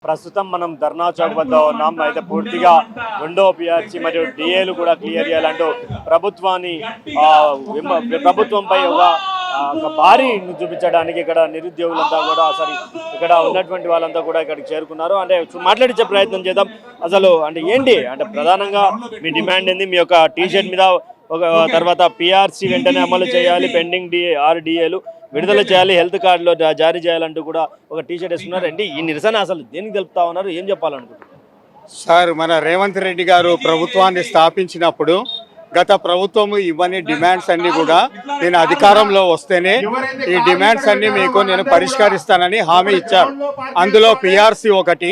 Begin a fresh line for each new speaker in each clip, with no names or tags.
ప్రస్తుతం మనం ధర్నా చౌక్ వద్ద ఉన్నాం. అయితే పూర్తిగా రెండో పిఆర్సీ మరియు డిఏలు కూడా క్లియర్ చేయాలంటూ ప్రభుత్వంపై ఒక భారీ చూపించడానికి ఇక్కడ నిరుద్యోగులంతా కూడా ఇక్కడ ఉన్నటువంటి వాళ్ళంతా కూడా ఇక్కడికి చేరుకున్నారు. అంటే మాట్లాడించే ప్రయత్నం చేద్దాం. అసలు అంటే ఏంటి అంటే ప్రధానంగా మీ డిమాండ్ ఏంది? మీ యొక్క టీషర్ట్ మీద ఒక తర్వాత పిఆర్సీ వెంటనే అమలు చేయాలి, పెండింగ్ డిఏలు విడుదల చేయాలి, హెల్త్ కార్డులో జారీ చేయాలంటూ కూడా ఒక టీషర్ట్ వేస్తున్నారు. అంటే ఈ నిరసన అసలు దేనికి తెలుపుతా ఉన్నారు, ఏం చెప్పాలనుకుంటున్నారు?
సార్, మన రేవంత్ రెడ్డి గారు ప్రభుత్వాన్ని స్థాపించినప్పుడు గత ప్రభుత్వం ఇవన్నీ డిమాండ్స్ అన్ని కూడా నేను అధికారంలో వస్తేనే ఈ డిమాండ్స్ అన్ని మీకు నేను పరిష్కరిస్తానని హామీ ఇచ్చారు. అందులో పిఆర్సీ ఒకటి,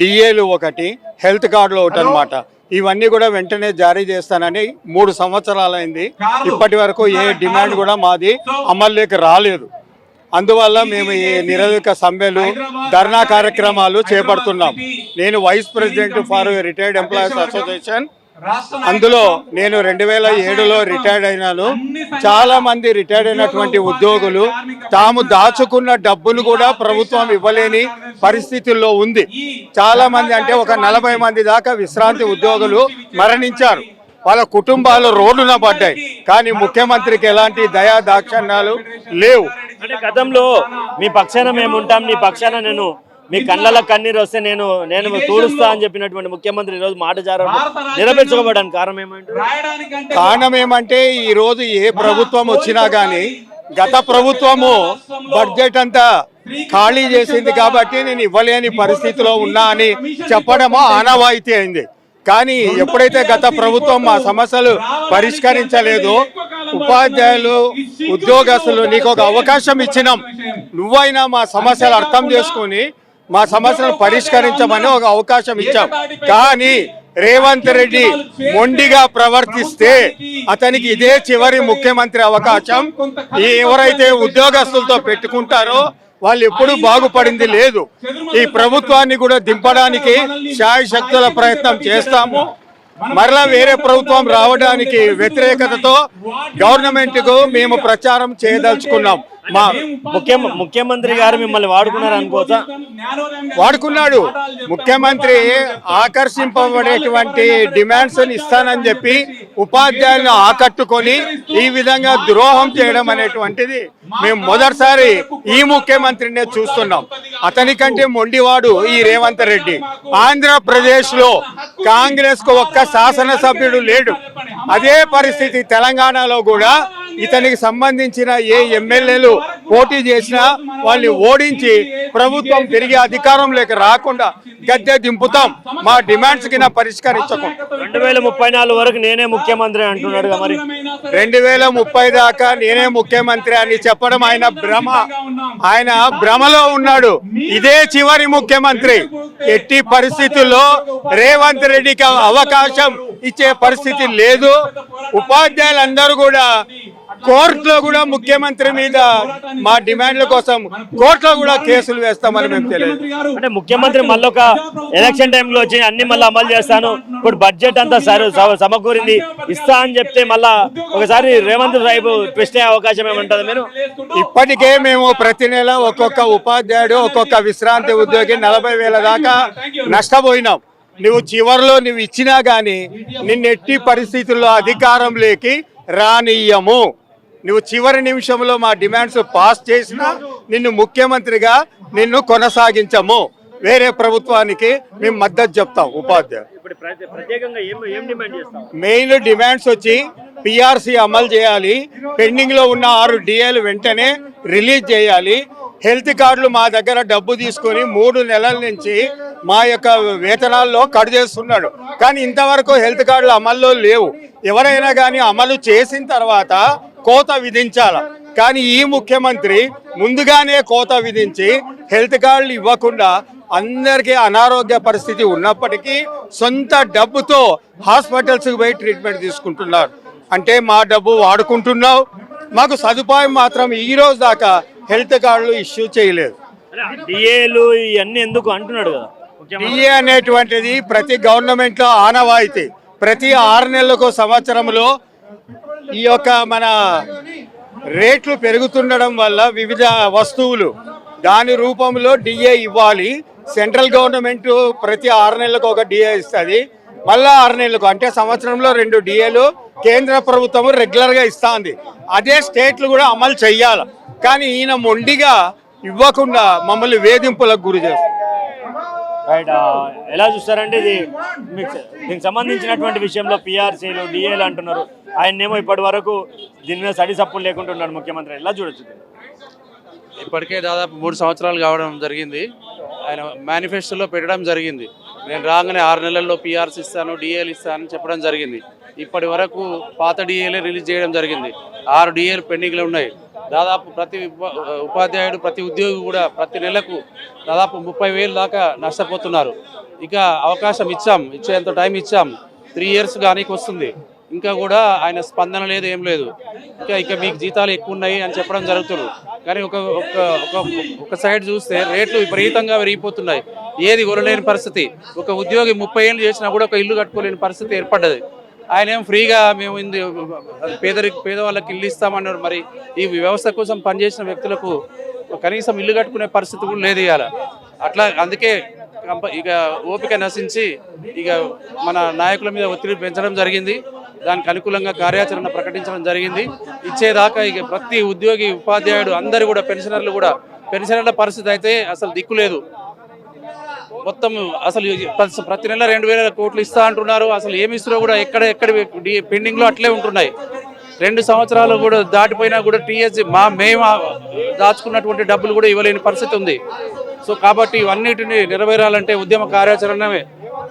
డిఏలు ఒకటి, హెల్త్ కార్డులు ఒకటి అనమాట. ఇవన్నీ కూడా వెంటనే జారీ చేస్తానని 3 సంవత్సరాలైంది. ఇప్పటి వరకు ఏ డిమాండ్ కూడా మాది అమల్లోకి రాలేదు. అందువల్ల మేము ఈ నిరవధిక సమ్మెలు, ధర్నా కార్యక్రమాలు చేపడుతున్నాం. నేను vice president for retired employees association. అందులో నేను 2007లో రిటైర్డ్ అయినాను. చాలా మంది రిటైర్డ్ అయినటువంటి ఉద్యోగులు తాము దాచుకున్న డబ్బును కూడా ప్రభుత్వం ఇవ్వలేని పరిస్థితుల్లో ఉంది. చాలా మంది అంటే ఒక 40 మంది దాకా విశ్రాంతి ఉద్యోగులు మరణించారు. వాళ్ళ కుటుంబాలు రోడ్డున పడ్డాయి. కానీ ముఖ్యమంత్రికి ఎలాంటి దయా దాక్షణ్యాలు లేవు.
అంటే గతంలో మీ పక్షాన మేము ఉంటాం, నీ పక్షాన నేను, మీ కళ్ళలో కన్నీరు వస్తే నేను తూడుస్తా అని చెప్పినటువంటి ముఖ్యమంత్రి ఈరోజు మాట జారడం నిరూపించబడడానికి
కారణం ఏమంటే ఈ రోజు ఏ ప్రభుత్వం వచ్చినా గానీ గత ప్రభుత్వము బడ్జెట్ అంతా ఖాళీ చేసింది కాబట్టి నేను ఇవ్వలేని పరిస్థితిలో ఉన్నా అని చెప్పడము ఆనవాయితీ అయింది. కానీ ఎప్పుడైతే గత ప్రభుత్వం మా సమస్యలు పరిష్కరించలేదో, ఉపాధ్యాయులు, ఉద్యోగస్తులు నీకు ఒక అవకాశం ఇచ్చినాం, నువ్వైనా మా సమస్యలు అర్థం చేసుకుని మా సమస్యలను పరిష్కరించమని ఒక అవకాశం ఇచ్చాం. కానీ రేవంత్ రెడ్డి మొండిగా ప్రవర్తిస్తే అతనికి ఇదే చివరి ముఖ్యమంత్రి అవకాశం. ఎవరైతే ఉద్యోగస్తులతో పెట్టుకుంటారో వాళ్ళు ఎప్పుడూ బాగుపడింది లేదు. ఈ ప్రభుత్వాన్ని కూడా దింపడానికి శాయశక్తుల ప్రయత్నం చేస్తాము. మరలా వేరే ప్రభుత్వం రావడానికి వ్యతిరేకతతో గవర్నమెంట్కు మేము ప్రచారం చేయదలుచుకున్నాం.
మా ముఖ్యమంత్రి గారు మిమ్మల్ని వాడుకున్నారు అనుకోవచ్చా?
వాడుకున్నాడు. ముఖ్యమంత్రి ఆకర్షింపబడేటువంటి డిమాండ్స్ ఇస్తానని చెప్పి ఉపాధ్యాయులను ఆకట్టుకొని ఈ విధంగా ద్రోహం చేయడం అనేటువంటిది మేము మొదటిసారి ఈ ముఖ్యమంత్రినే చూస్తున్నాం. అతని కంటే మొండివాడు ఈ రేవంత్ రెడ్డి. ఆంధ్రప్రదేశ్ లో కాంగ్రెస్ కు ఒక్క శాసనసభ్యుడు లేడు. అదే పరిస్థితి తెలంగాణలో కూడా ఇతనికి సంబంధించిన ఏ ఎమ్మెల్యేలు పోటీ చేసినా వాళ్ళని ఓడించి ప్రభుత్వం తిరిగి అధికారంలోకి రాకుండా గద్దె దింపుతాం. మా డిమాండ్స్ కింద పరిష్కరించకుండా
2034 వరకు నేనే ముఖ్యమంత్రి అంటున్నాడు. మరి
2030 దాకా నేనే ముఖ్యమంత్రి అని చెప్పడం ఆయన భ్రమ. ఆయన భ్రమలో ఉన్నాడు. ఇదే చివరి ముఖ్యమంత్రి. ఎట్టి పరిస్థితుల్లో రేవంత్ రెడ్డికి అవకాశం ఇచ్చే పరిస్థితి లేదు. ఉపాధ్యాయులందరూ కూడా కోర్టులో కూడా ముఖ్యమంత్రి మీద మా డిమాండ్ల కోసం కోర్టులో కూడా కేసులు వేస్తామని మేము తెలియదు.
అంటే ముఖ్యమంత్రి మళ్ళీ ఒక ఎలక్షన్ టైంలో వచ్చి అన్ని మళ్ళీ అమలు చేస్తాను, ఇప్పుడు బడ్జెట్ అంతా సమకూరింది ఇస్తా అని చెప్తే మళ్ళా ఒకసారి రేవంత్ సాహిబ్ ట్విస్ట్ అయ్యే అవకాశం ఏమంటుంది? మీరు
ఇప్పటికే మేము ప్రతి నెల ఒక్కొక్క ఉపాధ్యాయుడు, ఒక్కొక్క విశ్రాంతి ఉద్యోగి 40,000 దాకా నష్టపోయినాం. నువ్వు చివరిలో నువ్వు ఇచ్చినా గానీ నిన్నెట్టి పరిస్థితుల్లో అధికారంలోకి రానియ్యము. నువ్వు చివరి నిమిషంలో మా డిమాండ్స్ పాస్ చేసినా నిన్ను ముఖ్యమంత్రిగా నిన్ను కొనసాగించము. వేరే ప్రభుత్వానికి మేము మద్దతు చెప్తాం. ఉపాధ్యాయులు మెయిన్ డిమాండ్స్ వచ్చి పిఆర్సీ అమలు చేయాలి, పెండింగ్ లో ఉన్న 6 డిఏలు వెంటనే రిలీజ్ చేయాలి, హెల్త్ కార్డులు మా దగ్గర డబ్బు తీసుకొని 3 నెలల నుంచి మా యొక్క వేతనాల్లో కట్ చేస్తున్నాడు. కానీ ఇంతవరకు హెల్త్ కార్డులు అమల్లో లేవు. ఎవరైనా కానీ అమలు చేసిన తర్వాత కోత విధించాల. కానీ ఈ ముఖ్యమంత్రి ముందుగానే కోత విధించి హెల్త్ కార్డులు ఇవ్వకుండా అందరికీ అనారోగ్య పరిస్థితి ఉన్నప్పటికీ సొంత డబ్బుతో హాస్పిటల్స్కి పోయి ట్రీట్మెంట్ తీసుకుంటున్నారు. అంటే మా డబ్బు వాడుకుంటున్నావు, మాకు సదుపాయం మాత్రం ఈ రోజు దాకా హెల్త్ కార్డులు ఇష్యూ చేయలేదు.
డిఏలు ఇవన్నీ ఎందుకు అంటున్నాడు కదా.
డిఏ అనేటువంటిది ప్రతి గవర్నమెంట్ లో ఆనవాయితీ. ప్రతి 6 నెలలకు సంవత్సరంలో ఈ యొక్క మన రేట్లు పెరుగుతుండడం వల్ల వివిధ వస్తువులు దాని రూపంలో డిఏ ఇవ్వాలి. సెంట్రల్ గవర్నమెంట్ ప్రతి 6 నెలలకు ఒక డిఏ ఇస్తుంది, మళ్ళీ 6 నెలలకు అంటే సంవత్సరంలో 2 డిఏలు కేంద్ర ప్రభుత్వం రెగ్యులర్గా ఇస్తూ ఉంది. అదే స్టేట్లు కూడా అమలు చెయ్యాలి. కానీ ఈయన మొండిగా ఇవ్వకుండా మమ్మల్ని వేధింపులకు గురి చేస్తారు.
రైట్, ఎలా చూస్తారంటే ఇది మీకు దీనికి సంబంధించినటువంటి విషయంలో పిఆర్సీలు డిఏలు అంటున్నారు, ఆయన్నేమో ఇప్పటి వరకు దీని మీద సడి సప్పులు లేకుండా ఉన్నాడు ముఖ్యమంత్రి, ఎలా చూడొచ్చు?
ఇప్పటికే దాదాపు 3 సంవత్సరాలు కావడం జరిగింది. ఆయన మేనిఫెస్టోలో పెట్టడం జరిగింది, నేను రాగానే 6 నెలల్లో పిఆర్సీ ఇస్తాను, డిఏలు ఇస్తానని చెప్పడం జరిగింది. ఇప్పటి వరకు పాత డిఏలే రిలీజ్ చేయడం జరిగింది. 6 డిఏలు పెండింగ్లో ఉన్నాయి. దాదాపు ప్రతి ఉపాధ్యాయుడు ప్రతి ఉద్యోగి కూడా ప్రతి నెలకు దాదాపు 30,000 దాకా నష్టపోతున్నారు. ఇక అవకాశం ఇచ్చేంత టైం ఇచ్చాం, 3 ఇయర్స్ కానీ వస్తుంది, ఇంకా కూడా ఆయన స్పందన లేదు, ఏం లేదు. ఇక మీకు జీతాలు ఎక్కువ ఉన్నాయి అని చెప్పడం జరుగుతుంది. కానీ ఒక సైడ్ చూస్తే రేట్లు విపరీతంగా పెరిగిపోతున్నాయి, ఏది కొనలేని పరిస్థితి. ఒక ఉద్యోగి 30 ఏళ్ళు చేసినా కూడా ఒక ఇల్లు కట్టుకోలేని పరిస్థితి ఏర్పడ్డది. ఆయన ఏం ఫ్రీగా మేము పేదవాళ్ళకి ఇల్లు ఇస్తామన్నారు. మరి ఈ వ్యవస్థ కోసం పనిచేసిన వ్యక్తులకు కనీసం ఇల్లు కట్టుకునే పరిస్థితి కూడా లేదు ఇవాళ. అట్లా అందుకే ఇక ఓపిక నశించి ఇక మన నాయకుల మీద ఒత్తిడి పెంచడం జరిగింది. దానికి అనుకూలంగా కార్యాచరణ ప్రకటించడం జరిగింది. ఇచ్చేదాకా ఇక ప్రతి ఉద్యోగి ఉపాధ్యాయుడు అందరూ కూడా పెన్షనర్ల పరిస్థితి అయితే అసలు దిక్కులేదు. మొత్తం అసలు ప్రతి నెల 2,000 కోట్లు ఇస్తా అంటున్నారు. అసలు ఏమి ఇస్తారో కూడా ఎక్కడ పెండింగ్లో అట్లే ఉంటున్నాయి. 2 సంవత్సరాలు కూడా దాటిపోయినా కూడా టీఎస్సీ మేము దాచుకున్నటువంటి డబ్బులు కూడా ఇవ్వలేని పరిస్థితి ఉంది. సో కాబట్టి ఇవన్నిటిని నెరవేరాలంటే ఉద్యమ కార్యాచరణమే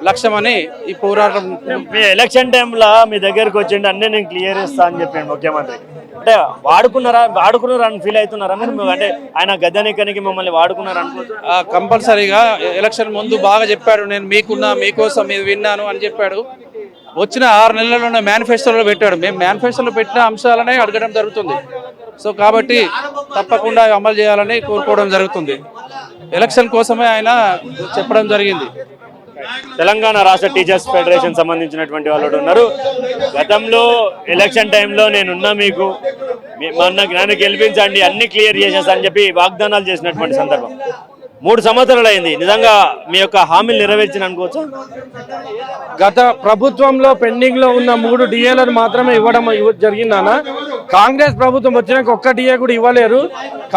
లక్ష్యమని ఈ పోరాటం.
మీ ఎలక్షన్ టైంలో మీ దగ్గరకు వచ్చిండి అన్నీ నేను క్లియర్ ఇస్తా అని చెప్పాను ముఖ్యమంత్రి, అంటే వాడుకున్నారు అని ఫీల్ అవుతున్నారా మీరు? అంటే ఆయన గద్దెనెక్కనికి మిమ్మల్ని వాడుకున్నారు అనుకోవచ్చు.
కంపల్సరీగా ఎలక్షన్ ముందు బాగా చెప్పాడు, నేను మీకోసం మీరు విన్నాను అని చెప్పాడు. వచ్చిన 6 నెలల్లోనే మేనిఫెస్టోలో పెట్టాడు. మేము మేనిఫెస్టోలో పెట్టిన అంశాలనే అడగడం జరుగుతుంది. సో కాబట్టి తప్పకుండా అమలు చేయాలని కోరుకోవడం జరుగుతుంది. ఎలక్షన్ కోసమే ఆయన చెప్పడం జరిగింది.
తెలంగాణ రాష్ట్ర టీచర్స్ ఫెడరేషన్ సంబంధించినటువంటి వాళ్ళు ఉన్నారు. గతంలో ఎలక్షన్ టైంలో నేనున్నా, మీకు నన్ను గెలిపించండి, అన్ని క్లియర్ చేసేస్తా అని చెప్పి వాగ్దానాలు చేసినటువంటి సందర్భం. 3 సంవత్సరాలు అయింది, నిజంగా మీ యొక్క హామీలు నెరవేర్చిన అనుకోవచ్చు?
గత ప్రభుత్వంలో పెండింగ్లో ఉన్న 3 డిఏలను మాత్రమే ఇవ్వడం జరిగిందన్న. కాంగ్రెస్ ప్రభుత్వం వచ్చినాక ఒక్క డిఏ కూడా ఇవ్వలేరు.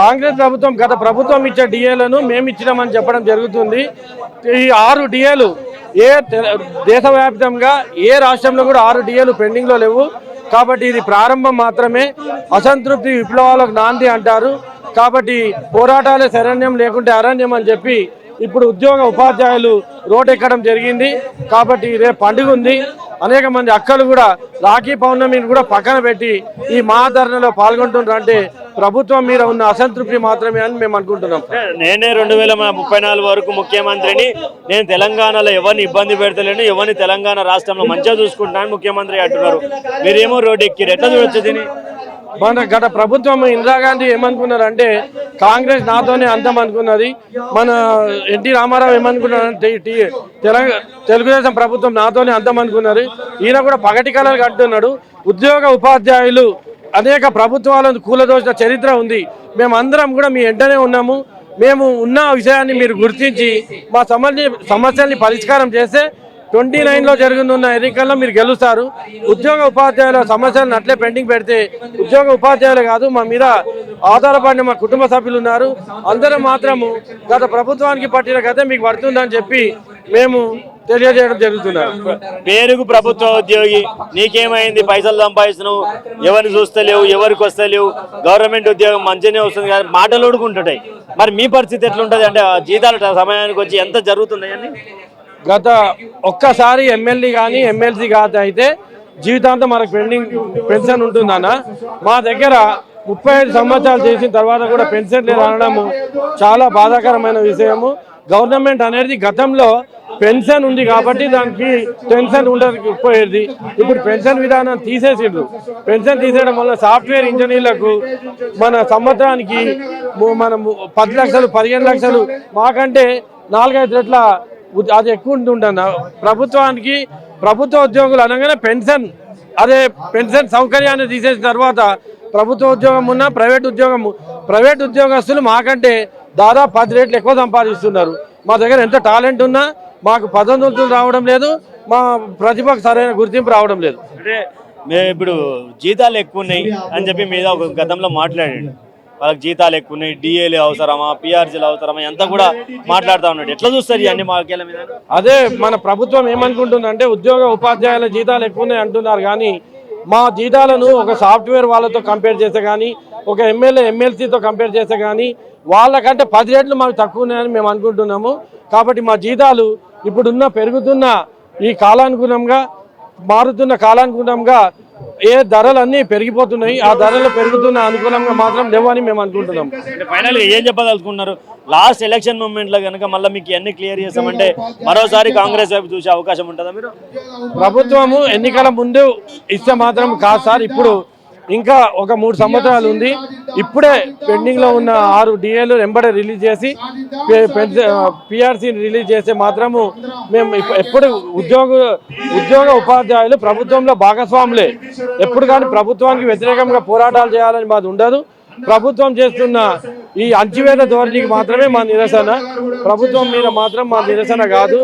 కాంగ్రెస్ ప్రభుత్వం గత ప్రభుత్వం ఇచ్చే డిఏలను మేము ఇచ్చినామని చెప్పడం జరుగుతుంది. ఈ 6 డిఏలు దేశవ్యాప్తంగా ఏ రాష్ట్రంలో కూడా 6 డిఏలు పెండింగ్లో లేవు. కాబట్టి ఇది ప్రారంభం మాత్రమే. అసంతృప్తి విప్లవాలకు నాంది అంటారు. కాబట్టి పోరాటాలే శరణ్యం లేకుంటే అరణ్యం అని చెప్పి ఇప్పుడు ఉపాధ్యాయులు రోడ్ ఎక్కడం జరిగింది. కాబట్టి రేపు పండుగ ఉంది. అనేక మంది అక్కలు కూడా రాఖీ పౌర్ణమిని కూడా పక్కన పెట్టి ఈ మహాధరణలో పాల్గొంటున్నారు. అంటే ప్రభుత్వం మీద ఉన్న అసంతృప్తి మాత్రమే అని మేము అనుకుంటున్నాం.
నేనే 2034 వరకు ముఖ్యమంత్రిని, నేను తెలంగాణలో ఎవరిని ఇబ్బంది పెడతలేను, ఎవరిని తెలంగాణ రాష్ట్రంలో మంచిగా చూసుకుంటానని ముఖ్యమంత్రి అంటున్నారు. మీరేమో రోడ్డు ఎక్కిరు, ఎట్లా చూడొచ్చు దీన్ని?
మన గత ప్రభుత్వం ఇందిరాగాంధీ ఏమనుకున్నారంటే కాంగ్రెస్ నాతోనే అంతం అనుకున్నది. మన ఎన్టీ రామారావు ఏమనుకున్నారంటే తెలుగుదేశం ప్రభుత్వం నాతోనే అంతం అనుకున్నారు. ఈయన కూడా పగటి కళలు కట్టున్నాడు. ఉపాధ్యాయులు అనేక ప్రభుత్వాలను కూలదోసిన చరిత్ర ఉంది. మేమందరం కూడా మీ వెంటనే ఉన్నాము. మేము ఉన్న విషయాన్ని మీరు గుర్తించి మా సమస్యల్ని పరిష్కారం చేస్తే 29లో జరుగుతున్న ఎన్నికల్లో మీరు గెలుస్తారు. ఉపాధ్యాయుల సమస్యలను అట్లే పెండింగ్ పెడితే ఉపాధ్యాయులు కాదు, మా మీద ఆధారపడిన మా కుటుంబ సభ్యులు ఉన్నారు. అందరం మాత్రము గత ప్రభుత్వానికి పట్టిన కథ మీకు పడుతుందని చెప్పి మేము తెలియజేయడం జరుగుతున్నారు.
పేరుకు ప్రభుత్వ ఉద్యోగి, నీకేమైంది? పైసలు సంపాదిస్తున్నావు, ఎవరిని చూస్తలేవు, ఎవరికి వస్తలేవు, గవర్నమెంట్ ఉద్యోగం మంచిగానే వస్తుంది కానీ మాటలు ఓడుకుంటుంటాయి. మరి మీ పరిస్థితి ఎట్లుంటుంది? అంటే జీతాలు సమయానికి వచ్చి ఎంత జరుగుతుంది అని?
గత ఒక్కసారి ఎమ్మెల్యే కానీ ఎమ్మెల్సీ కాదు అయితే జీవితాంతం మనకు పెన్షన్ ఉంటుందన్న. మా దగ్గర 35 సంవత్సరాలు చేసిన తర్వాత కూడా పెన్షన్ లేదు అనడము చాలా బాధాకరమైన విషయము. గవర్నమెంట్ అనేది గతంలో పెన్షన్ ఉంది కాబట్టి దానికి పెన్షన్ ఉండకపోయేది. ఇప్పుడు పెన్షన్ విధానం తీసేసిండ్రు. పెన్షన్ తీసేయడం వల్ల సాఫ్ట్వేర్ ఇంజనీర్లకు మన సంవత్సరానికి మనం 10 లక్షలు 15 లక్షలు మాకంటే 4-5 రెట్ల అది ఎక్కువ ఉంటుందన్న. ప్రభుత్వ ఉద్యోగులు అనగానే పెన్షన్, అదే పెన్షన్ సౌకర్యాన్ని తీసేసిన తర్వాత ప్రభుత్వ ఉద్యోగం ఉన్న ప్రైవేట్ ఉద్యోగస్తులు మాకంటే దాదాపు 10 రెట్లు ఎక్కువ సంపాదిస్తున్నారు. మా దగ్గర ఎంత టాలెంట్ ఉన్నా మాకు పదోన్నతులు రావడం లేదు, మా ప్రతిభకు సరైన గుర్తింపు రావడం లేదు.
అంటే మేము ఇప్పుడు జీతాలు ఎక్కువ ఉన్నాయి అని చెప్పి మీద ఒక గతంలో మాట్లాడాడు. వాళ్ళకి జీతాలు ఎక్కువ ఉన్నాయి, డిఏలు అవసరమా, పిఆర్సీలు అవసరమా, ఎంత కూడా మాట్లాడుతూ ఉన్నాడు. ఎట్లా చూస్తారు ఇవన్నీ మాకేల మీద?
అదే మన ప్రభుత్వం ఏమనుకుంటుందంటే ఉద్యోగ ఉపాధ్యాయుల జీతాలు ఎక్కువ ఉన్నాయి అంటున్నారు, కానీ మా జీతాలను ఒక సాఫ్ట్వేర్ వాళ్ళతో కంపేర్ చేస్తే కానీ, ఒక ఎమ్మెల్యే ఎమ్మెల్సీతో కంపేర్ చేస్తే కానీ వాళ్ళకంటే 10 రెట్లు మాకు తక్కువ ఉన్నాయని మేము అనుకుంటున్నాము. కాబట్టి మా జీతాలు ఇప్పుడున్న పెరుగుతున్న ఈ కాలానుగుణంగా మారుతున్న కాలానుగుణంగా ఏ ధరలన్నీ పెరిగిపోతున్నాయి, ఆ ధరలు పెరుగుతున్న అనుగుణంగా మాత్రం లేవని మేము అనుకుంటున్నాం.
ఫైనల్గా ఏం చెప్పదలుచుకున్నారు? లాస్ట్ ఎలక్షన్ మూమెంట్లో కనుక మళ్ళీ మీకు అన్ని క్లియర్ చేస్తామంటే మరోసారి కాంగ్రెస్ వైపు చూసే అవకాశం ఉంటుందా? మీరు
ప్రభుత్వము ఎన్నికల ముందు ఇస్తే మాత్రం కాదు సార్, ఇప్పుడు ఇంకా ఒక 3 సంవత్సరాలు ఉంది. ఇప్పుడే పెండింగ్లో ఉన్న 6 డిఏలు వెంబడే రిలీజ్ చేసి పిఆర్సీని రిలీజ్ చేస్తే మాత్రము మేము ఎప్పుడు ఉద్యోగ ఉపాధ్యాయులు ప్రభుత్వంలో భాగస్వాములే. ఎప్పుడు కానీ ప్రభుత్వానికి వ్యతిరేకంగా పోరాటాలు చేయాలని మాది ఉండదు. ప్రభుత్వం చేస్తున్న ఈ అంచివేత ధోరణికి మాత్రమే మా నిరసన. ప్రభుత్వం మీద మాత్రం మా నిరసన కాదు,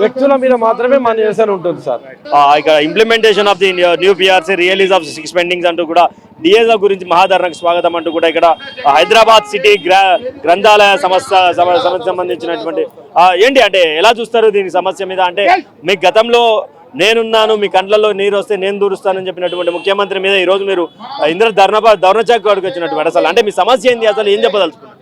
వ్యక్తుల మీద మాత్రమే మా నిరసన ఉంటుంది సార్.
ఇక్కడ implementation of the new PRC release of 6 pendings అంటూ కూడా డిఏల గురించి మహాధరణకు స్వాగతం అంటూ కూడా ఇక్కడ హైదరాబాద్ సిటీ గ్రంథాలయ సమస్య సంబంధించినటువంటి ఏంటి అంటే ఎలా చూస్తారు దీని సమస్య మీద? అంటే మీ గతంలో నేనున్నాను, మీ కండ్లలో నీరు వస్తే నేను దూరుస్తానని చెప్పినటువంటి ముఖ్యమంత్రి మీద ఈరోజు మీరు ఇంద్ర ధర్నచాక్ కాడికి వచ్చినటువంటి అసలు అంటే మీ సమస్య ఏంది, అసలు ఏం చెప్పదలుచుకున్నారు?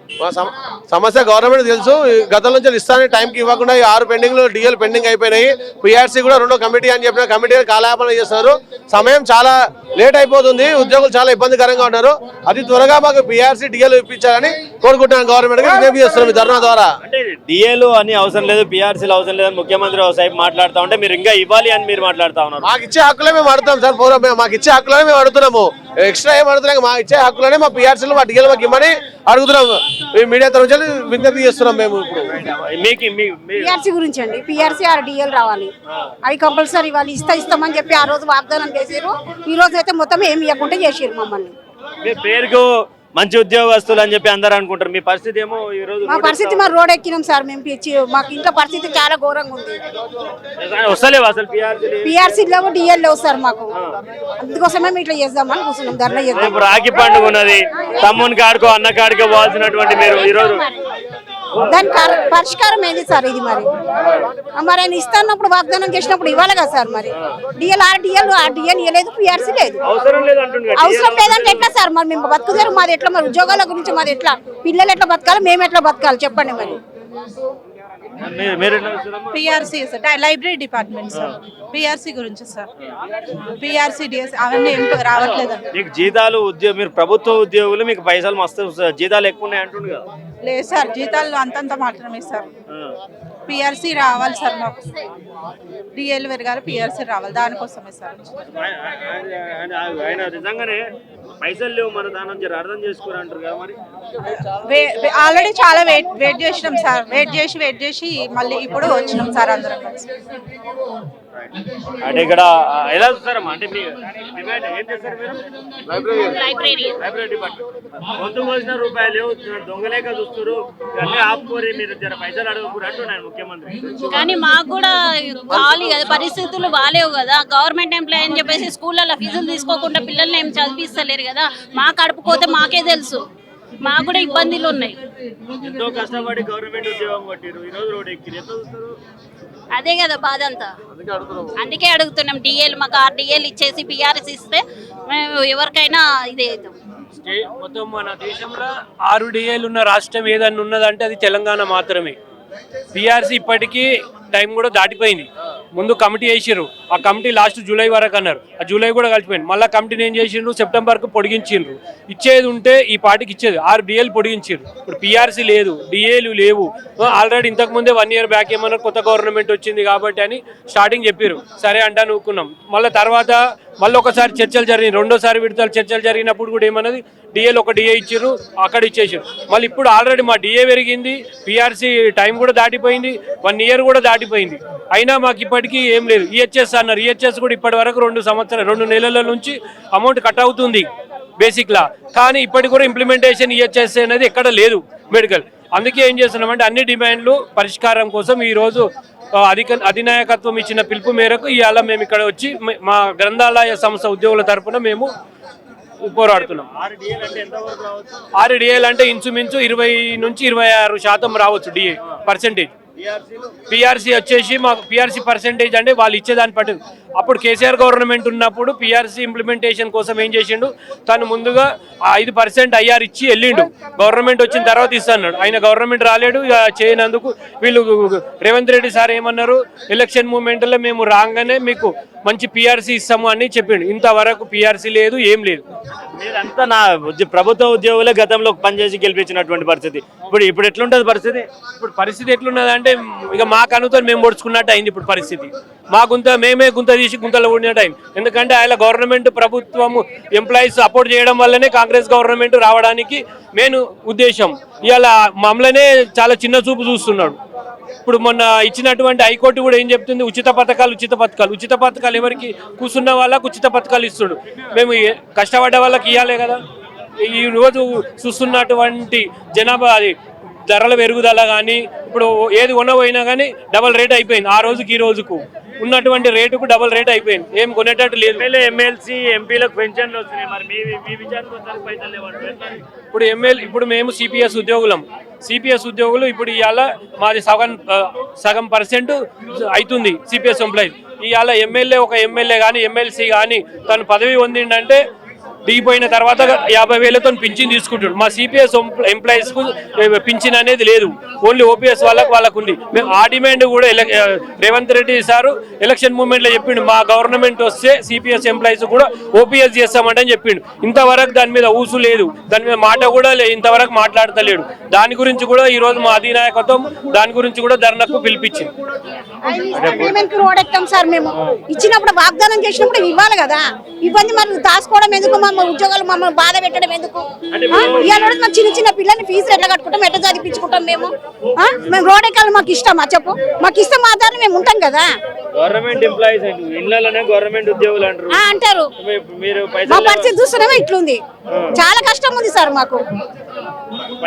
సమస్య గవర్నమెంట్ తెలుసు. గతం నుంచి ఇస్తానే టైంకి ఇవ్వకుండా 6 పెండింగ్లు డిఎల్ పెండింగ్ అయిపోయినాయి. పిఆర్సీ కూడా 2వ కమిటీ అని చెప్పిన కమిటీ కాలయాపన చేస్తున్నారు. సమయం చాలా లేట్ అయిపోతుంది, ఉద్యోగులు చాలా ఇబ్బందికరంగా ఉన్నారు. అతి త్వరగా మాకు పిఆర్సీ డిఎల్ ఇప్పించాలని కోరుకుంటున్నాను. గవర్నమెంట్ విజ్ఞప్తి చేస్తున్నాం ఈ ధర్నా ద్వారా.
అంటే డిఏలు అని అవసరం లేదు, పిఆర్సీలు అవసరం లేదు, ముఖ్యమంత్రి సైపు మాట్లాడుతూ ఉంటే మీరు ఇంకా ఇవ్వాలి అని మీరు మాట్లాడుతూ ఉన్నారు.
మాకు ఇచ్చే హక్కులే మేము అడుగుతాం సార్, మాకు ఇచ్చే హక్కులనే మేము అడుగుతున్నాము. ఎక్స్ట్రా ఏం అడుగుతున్నాం, మాకు ఇచ్చే హక్కులనే మా పిఆర్సీలు మా డిఎల్ మాకు ఇవ్వమని అడుగుతున్నాము. మీడియా తరఫు నుంచి విజ్ఞప్తి చేస్తున్నాం. మేము
పిఆర్సీ గురించి అండి, పిఆర్సీ డిఎల్ రావాలి, అవి కంపల్సరీ ఇవ్వాలి. ఇస్తామని చెప్పి ఆ రోజు వాగ్దానం చేసారు, ఈ రోజు అయితే మొత్తం ఏమి ఇవ్వకుండా చేసారు మమ్మల్ని.
మీ పేరుకు మంచి ఉద్యోగస్తులు అని చెప్పి అందరూ అనుకుంటారు, మీ పరిస్థితి ఏమో ఈ రోజు
మా పరిస్థితి మా రోడ్ ఎక్కినాం సార్ మేము. మాకు ఇంట్లో పరిస్థితి చాలా ఘోరంగా ఉంది.
వస్తలేవు అసలు
పిఆర్సీ లేవు, డిఎల్ లేవు సార్ మాకు. అందుకోసమే మేము ఇట్లా చేద్దామని కూర్చున్నాం, ధర్నా చేద్దాం.
రాఖీ పండుగ ఉన్నది, తమ్ముని కాడుకో అన్న కాడుకో పోవాల్సినటువంటి మీరు ఈ రోజు
దాని పరిష్కారం ఏంది సార్ ఇది? మరి ఆయన ఇస్తున్నప్పుడు వాగ్దానం చేసినప్పుడు ఇవ్వాలి కదా సార్. మరి డిఎల్ డిఎల్ ఇవ్వలేదు, పిఆర్సీ లేదు. అవసరం లేదంటే ఎట్లా సార్? మరి మేము బతుకుతారు మాది ఎట్లా? మరి ఉద్యోగాల గురించి మాది ఎట్లా? పిల్లలు ఎట్లా బతకాలి, మేము ఎట్లా బతకాలి చెప్పండి. మరి
PRC library department sir, PRC గురించి సార్. పిఆర్సీ డిఎస్ అవన్నీ ఏం రావట్లేదు.
మీకు జీతాలు మీరు ప్రభుత్వ ఉద్యోగులు, మీకు పైసలు మస్తు జీతాలు ఎక్కువ ఉన్నాయి అంటుండే కదా?
లేదు సార్, జీతాలు అంతంత మాత్రమే సార్. పిఆర్సీ రావాలి సార్, మాకు డిఎల్ పెరగాలి, పిఆర్సీ రావాలి, దానికోసమే సార్.
ఆయన నిజంగానే పైసలు లేవు మన దాని నుంచి అర్థం చేసుకోరు అంటారు కదా? మరి
ఆల్రెడీ చాలా వెయిట్ చేసినాం సార్, వెయిట్ చేసి మళ్ళీ ఇప్పుడు వచ్చినాం సార్ అందరం కలిసి.
అంటే ఇక్కడ ఎలా చూస్తారమ్మా? అంటే మీ డిమాండ్ ఏం చేస్తారు మీరు? లైబ్రరీ డిపార్ట్మెంట్ పొద్దు పోసిన రూపాయలు లేవు, దొంగలేక చూస్తారు, అన్నీ ఆపుకోరి, మీరు జర పైసలు అడగకూరు అంటున్నాను ముఖ్యమంత్రి.
కానీ మాకు కూడా కావాలి కదా, పరిస్థితులు బాగాలేవు కదా. గవర్నమెంట్ ఎంప్లాయ్ అని చెప్పేసి స్కూళ్ళలో ఫీజులు తీసుకోకుండా పిల్లల్ని ఏం చదివిస్తలేరు కదా. మా కడుపుకోతే మాకే తెలుసు, మాకు కూడా ఇబ్బందులు ఉన్నాయి.
ఎంతో కష్టపడి గవర్నమెంట్ ఉద్యోగం కొట్టిరు, ఈ రోజు రోడ్ ఎక్కి ఎంత చూస్తారు?
అదే కదా బాధ అంతా. అందుకే అడుగుతున్నాం డిఏలు, మాకు 6 డిఏలు ఇచ్చేసి పిఆర్ఎస్ ఇస్తే మేము ఎవరికైనా ఇదే అవుతాం.
మొత్తం మన దేశంలో 6 డిఏలు ఉన్న రాష్ట్రం ఏదన్నా ఉన్నదంటే అది తెలంగాణ మాత్రమే. పిఆర్సీ ఇప్పటికీ టైం కూడా దాటిపోయింది. ముందు కమిటీ వేసిర్రు, ఆ కమిటీ లాస్ట్ జూలై వరకు అన్నారు, ఆ జూలై కూడా కలిసిపోయింది. మళ్ళీ కమిటీని ఏం చేసిండ్రు, సెప్టెంబర్కు పొడిగించిండ్రు. ఇచ్చేది ఉంటే ఈ పార్టీకి ఇచ్చేది 6 డిఏలు పొడిగించారు. ఇప్పుడు పిఆర్సీ లేదు, డిఏలు లేవు. ఆల్రెడీ ఇంతకుముందే 1 ఇయర్ బ్యాక్ ఏమన్నారు, కొత్త గవర్నమెంట్ వచ్చింది కాబట్టి అని స్టార్టింగ్ చెప్పారు. సరే అంటా నూకున్నాం. మళ్ళీ తర్వాత మళ్ళీ ఒకసారి చర్చలు జరిగినాయి, రెండోసారి విడతలు చర్చలు జరిగినప్పుడు కూడా ఏమన్నది, డిఏలు ఒక డిఏ ఇచ్చారు, అక్కడ ఇచ్చేసారు. మళ్ళీ ఇప్పుడు ఆల్రెడీ మా డిఏ పెరిగింది, పిఆర్సీ టైం కూడా దాటిపోయింది, 1 ఇయర్ కూడా దాటిపోయింది. అయినా మాకు ఇప్పటికీ ఏం లేదు. ఈహెచ్ఎస్ అన్నారు, ఈహెచ్ఎస్ కూడా ఇప్పటి వరకు 2 నెలల నుంచి అమౌంట్ కట్ అవుతుంది. బేసిక్ లా. కానీ ఇప్పటికి కూడా ఇంప్లిమెంటేషన్ ఈహెచ్ఎస్ అనేది ఎక్కడ లేదు మెడికల్. అందుకే ఏం చేస్తున్నామంటే అన్ని డిమాండ్లు పరిష్కారం కోసం ఈరోజు అధినాయకత్వం ఇచ్చిన పిలుపు మేరకు ఇవాళ మేము ఇక్కడ వచ్చి మా గ్రంథాలయ సంస్థ ఉద్యోగుల తరపున మేము పోరాడుతున్నాం. 6 డిఏలు అంటే ఇంచుమించు 20 నుంచి 26% రావచ్చు డిఏ పర్సెంటేజ్. పిఆర్సీ వచ్చేసి మాకు పిఆర్సీ పర్సెంటేజ్ అంటే వాళ్ళు ఇచ్చేదాన్ని పట్టు. అప్పుడు కేసీఆర్ గవర్నమెంట్ ఉన్నప్పుడు పిఆర్సీ ఇంప్లిమెంటేషన్ కోసం ఏం చేసిండు, తను ముందుగా 5% ఐఆర్ ఇచ్చి వెళ్ళిండు. గవర్నమెంట్ వచ్చిన తర్వాత ఇస్తాడు. ఆయన గవర్నమెంట్ రాలేడు, ఇక చేయనందుకు వీళ్ళు రేవంత్ రెడ్డి సార్ ఏమన్నారు, ఎలక్షన్ మూమెంట్లో మేము రాగానే మీకు మంచి పిఆర్సీ ఇస్తాము అని చెప్పిండు. ఇంతవరకు పిఆర్సీ లేదు, ఏం లేదు.
మీరంతా నా ప్రభుత్వ ఉద్యోగులే గతంలో పనిచేసి గెలిపించినటువంటి పరిస్థితి. ఇప్పుడు ఎట్లుంటుంది పరిస్థితి?
ఇప్పుడు పరిస్థితి ఎట్లున్నది అంటే ఇక మా కనుతో మేము పొడుచుకున్నట్టు అయింది ఇప్పుడు పరిస్థితి. మా మేమే గుంత తీసి గుంతలో ఊడినట్టు అయింది. ఎందుకంటే ఆయన గవర్నమెంట్ ప్రభుత్వము ఎంప్లాయీస్ సపోర్ట్ చేయడం వల్లనే కాంగ్రెస్ గవర్నమెంట్ రావడానికి మెయిన్ ఉద్దేశం. ఇవాళ మమ్మల్నే చాలా చిన్న చూపు చూస్తున్నాడు. ఇప్పుడు మొన్న ఇచ్చినటువంటి హైకోర్టు కూడా ఏం చెప్తుంది, ఉచిత పథకాలు ఎవరికి కూర్చున్న వాళ్ళకు ఉచిత పథకాలు ఇస్తుడు. మేము కష్టపడ్డ వాళ్ళకి ఇవ్వాలి కదా. ఈ రోజు చూస్తున్నటువంటి జనాభా అది ధరల పెరుగుదల కానీ ఇప్పుడు ఏది కొనబోయినా కానీ డబల్ రేట్ అయిపోయింది. ఆ రోజుకి ఈ రోజుకు ఉన్నటువంటి రేటుకు డబల్ రేట్ అయిపోయింది. ఏం కొనేటట్టు లేదు.
ఎమ్మెల్సీ ఎంపీలకు పెన్షన్లు వస్తున్నాయి, మరి మీ విచారణకు పైసలు లేవంటారు.
ఇప్పుడు మేము సిపిఎస్ ఉద్యోగులు ఇప్పుడు ఇవాళ మాది సగం పర్సెంట్ అవుతుంది సిపిఎస్ ఎంప్లాయీస్. ఇవాళ ఒక ఎమ్మెల్యే కానీ ఎమ్మెల్సీ కానీ తను పదవి పొందిండంటే దిగిపోయిన తర్వాత 50,000తో పింఛన్ తీసుకుంటాడు. మా సిపిఎస్ ఎంప్లాయీస్కు పింఛన్ అనేది లేదు, ఓన్లీ ఓపీఎస్ వాళ్ళకు ఉంది. మేము ఆ డిమాండ్ కూడా రేవంత్ రెడ్డి సారు ఎలక్షన్ మూమెంట్లో చెప్పిండు, మా గవర్నమెంట్ వస్తే సిపిఎస్ ఎంప్లాయీస్ కూడా ఓపీఎస్ చేస్తామంటని చెప్పిండు. ఇంతవరకు దాని మీద ఊసు లేదు, దాని మీద మాట కూడా ఇంతవరకు మాట్లాడతలేడు. దాని గురించి కూడా ఈరోజు మా అధినాయకత్వం దాని గురించి కూడా ధర్నాకు పిలిపించింది.
రోడ్ ఎక్కాం సార్, మేము ఇచ్చినప్పుడు వాగ్దానం చేసినప్పుడు ఇవ్వాలి కదా. ఇబ్బంది మరి దాచుకోవడం ఎందుకు, మమ్మల్ని ఉద్యోగాలు మమ్మల్ని బాధ పెట్టడం ఎందుకు? ఇవాళ మా చిన్న పిల్లల్ని ఫీజులు ఎట్లా కట్టుకుంటాం, ఎట్లా చదివించుకుంటాం? మేము రోడ్ ఎక్కాలి, మాకు ఇష్టమా చెప్పు? మాకు ఇష్టం ఆధారం మేము ఉంటాం కదా.
గవర్నమెంట్ ఎంప్లాయీస్ ఇళ్ళలోనే గవర్నమెంట్ ఉద్యోగులు
అంటారు. మా పరిస్థితి చూస్తున్నామా ఇట్లుంది, చాలా కష్టం ఉంది సార్ మాకు,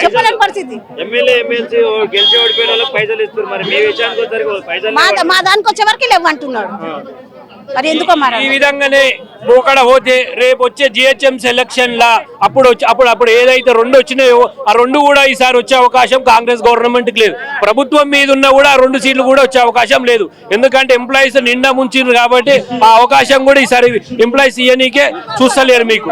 చెప్పలేని పరిస్థితి.
ఎమ్మెల్యే ఎమ్మెల్సీ గెలిచి ఓడిపోయిన వాళ్ళకి పైసలు ఇస్తారు, మరి మీ విషయానికి వచ్చేసరికి
మా దానికి వచ్చే వరకు లేవు అంటున్నాడు. మరి ఎందుకో మరి
ఈ విధంగానే పోకడ పోతే రేపు వచ్చే జిహెచ్ఎంసీ ఎలక్షన్ లా అప్పుడు ఏదైతే 2 వచ్చినాయో ఆ 2 కూడా ఈసారి వచ్చే అవకాశం కాంగ్రెస్ గవర్నమెంట్ కి లేదు. ప్రభుత్వం మీద ఉన్న కూడా 2 సీట్లు కూడా వచ్చే అవకాశం లేదు. ఎందుకంటే ఎంప్లాయీస్ నిండా ముంచారు కాబట్టి ఆ అవకాశం కూడా ఈసారి ఎంప్లాయీస్ ఇయ్యనీకే చూస్తలేరు మీకు.